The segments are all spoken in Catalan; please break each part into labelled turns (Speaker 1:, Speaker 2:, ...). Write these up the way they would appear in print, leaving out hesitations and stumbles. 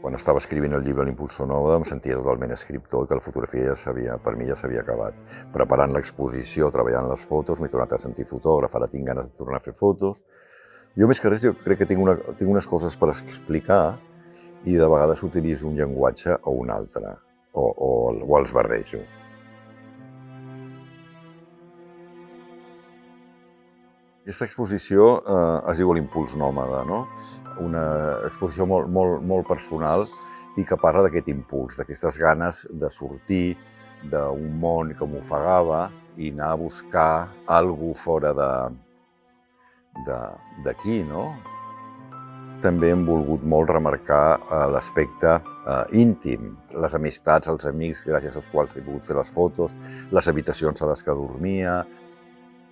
Speaker 1: Quan estava escrivint el llibre L'Impulsor Nova em sentia totalment escriptor i que la fotografia per mi ja s'havia acabat. Preparant l'exposició, treballant les fotos, m'he tornat a sentir fotògraf, ara tinc ganes de tornar a fer fotos. Jo més que res crec que tinc unes coses per explicar i de vegades utilitzo un llenguatge o un altre, o els barrejo. Aquesta exposició es diu L'Impuls Nòmada, no? Una exposició molt personal i que parla d'aquest impuls, d'aquestes ganes de sortir d'un món que m'ofegava i anar a buscar alguna cosa fora d'aquí, no? També hem volgut molt remarcar l'aspecte íntim, les amistats, els amics gràcies als quals he pogut fer les fotos, les habitacions a les que dormia.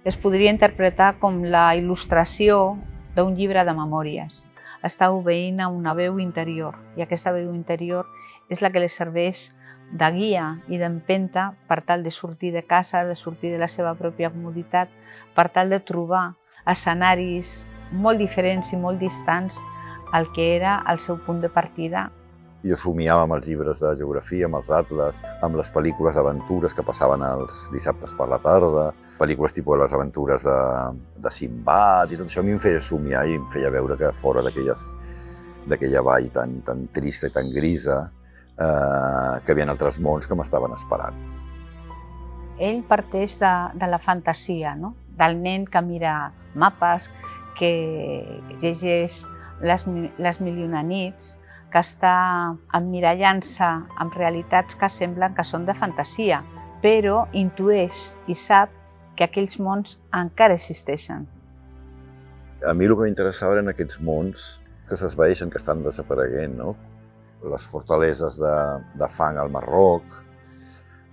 Speaker 2: Es podria interpretar com la il·lustració d'un llibre de memòries. Està obeint a una veu interior i aquesta veu interior és la que li serveix de guia i d'empenta per tal de sortir de casa, de sortir de la seva pròpia comoditat, per tal de trobar escenaris molt diferents i molt distants al que era el seu punt de partida.
Speaker 1: Jo somiava amb els llibres de geografia, amb els atles, amb les pel·lícules d'aventures que passaven els dissabtes per la tarda, pel·lícules tipus les aventures de Simbad i tot això a mi em feia somiar i em feia veure que fora d'aquella vall tan trista i tan grisa que hi havia altres mons que m'estaven esperant.
Speaker 2: Ell parteix de la fantasia, no? Del nen que mira mapes, que llegeix les mil i una nits, que està emmirallant-se amb realitats que semblen que són de fantasia, però intueix i sap que aquells mons encara existeixen.
Speaker 1: A mi el que m'interessava eren aquests mons que s'esvaeixen, que estan desapareguent, no? Les fortaleses de fang al Marroc,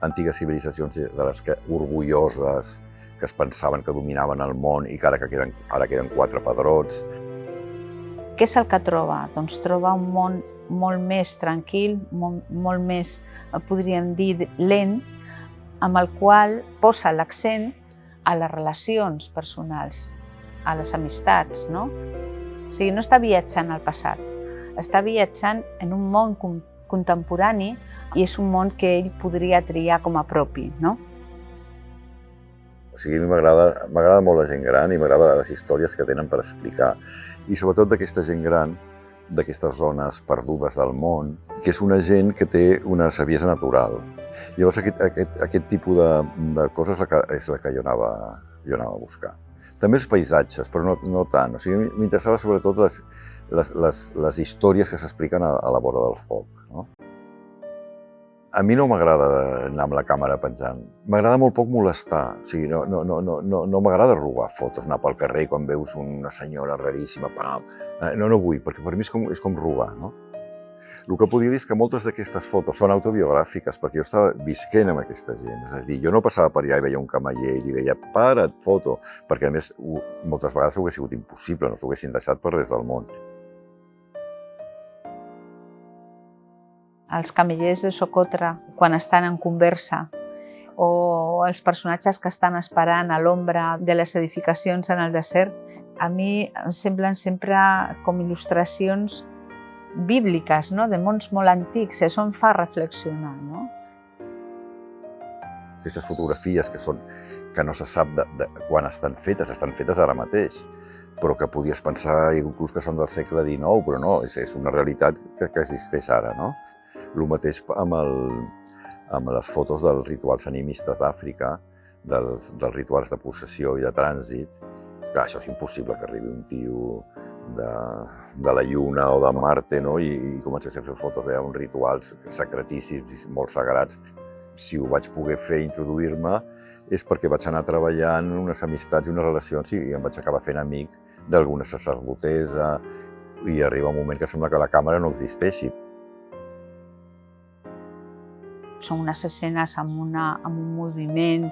Speaker 1: antigues civilitzacions de les que orgulloses, que es pensaven que dominaven el món i que ara queden 4 pedrots.
Speaker 2: Què és el que troba? Doncs troba un món molt més tranquil, molt més, podríem dir, lent, amb el qual posa l'accent a les relacions personals, a les amistats, no? O sigui, no està viatjant al passat, està viatjant en un món contemporani i és un món que ell podria triar com a propi, no?
Speaker 1: O sigui, a mi m'agrada molt la gent gran i m'agraden les històries que tenen per explicar. I sobretot d'aquesta gent gran, d'aquestes zones perdudes del món, que és una gent que té una saviesa natural. Llavors aquest tipus de coses és la que jo anava a buscar. També els paisatges, però no tant. O sigui, m'interessava sobretot les històries que s'expliquen a la vora del foc, no? A mi no m'agrada anar amb la càmera penjant. M'agrada molt poc molestar. O sigui, no m'agrada robar fotos, anar pel carrer quan veus una senyora raríssima. Pam. No vull, perquè per mi és com robar, no? El que podria dir és que moltes d'aquestes fotos són autobiogràfiques, perquè jo estava visquent amb aquesta gent. És a dir, jo no passava per allà i veia un camaller i li deia para't, foto, perquè a més moltes vegades ho hagués sigut impossible, no s'ho haguessin deixat per res del món.
Speaker 2: Els camellers de Socotra, quan estan en conversa, o els personatges que estan esperant a l'ombra de les edificacions en el desert, a mi em semblen sempre com il·lustracions bíbliques, no? De mons molt antics, això em fa reflexionar, no?
Speaker 1: Aquestes fotografies que no se sap quan estan fetes ara mateix, però que podies pensar inclús que són del segle XIX, però no, és una realitat que existeix ara, no? El mateix amb les fotos dels rituals animistes d'Àfrica, dels rituals de possessió i de trànsit. Clar, això és impossible que arribi un tio de la Lluna o de Marte, no? I comencés a fer fotos d'uns rituals sacratíssims i molt sagrats. Si ho vaig poder fer, introduir-me, és perquè vaig anar treballant unes amistats i unes relacions i em vaig acabar fent amic d'alguna sacerdotessa i arriba un moment que sembla que la càmera no existeixi.
Speaker 2: Són unes escenes amb un moviment,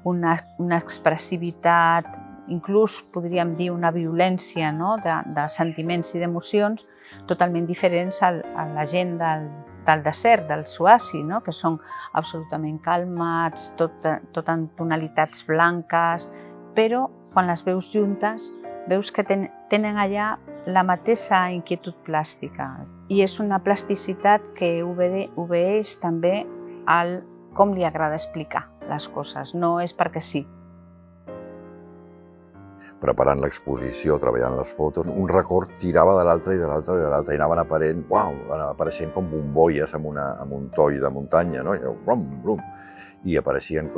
Speaker 2: una expressivitat, inclús podríem dir una violència, no? de sentiments i d'emocions totalment diferents a la gent del desert, del Swazi, no? Que són absolutament calmats, tot en tonalitats blanques, però quan les veus juntes veus que tenen allà la mateixa inquietud plàstica. I és una plasticitat que obeeix també al com li agrada explicar les coses, no és perquè sí.
Speaker 1: Preparant l'exposició, treballant les fotos, un record tirava de l'altre i de l'altre i de l'altre, i anaven apareixent com bombolles amb un toll de muntanya, no? I, brum, brum. I apareixien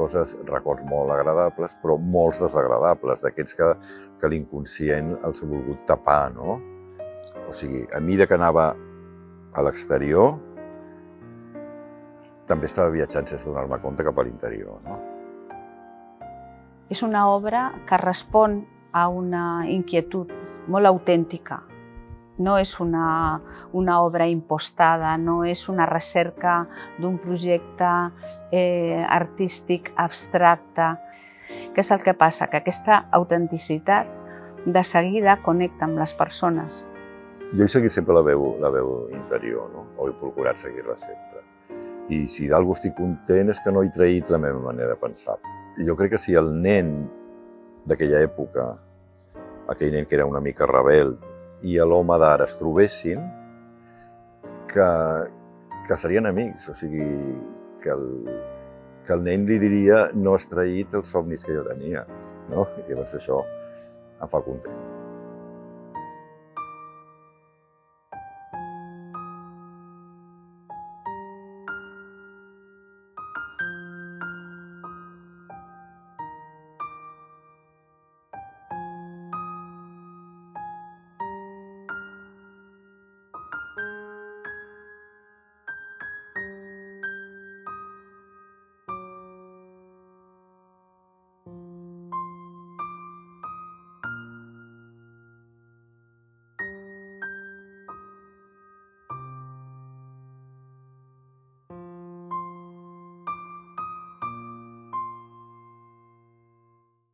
Speaker 1: records molt agradables, però molts desagradables, d'aquests que l'inconscient els ha volgut tapar, no? O sigui, a mesura que anava a l'exterior, també estava viatjant sense donar-me compte cap a l'interior, no?
Speaker 2: És una obra que respon a una inquietud molt autèntica. No és una obra impostada, no és una recerca d'un projecte artístic abstracte. Què és el que passa? Que aquesta autenticitat de seguida connecta amb les persones.
Speaker 1: Jo he seguit sempre la veu interior, no? O he procurat seguir-la sempre. I si d'algú estic content és que no he traït la meva manera de pensar. Jo crec que si el nen d'aquella època, aquell nen que era una mica rebel, i l'home d'ara es trobessin, que serien amics, o sigui, que el nen li diria no has traït els somnis que jo tenia, no? I llavors això em fa content.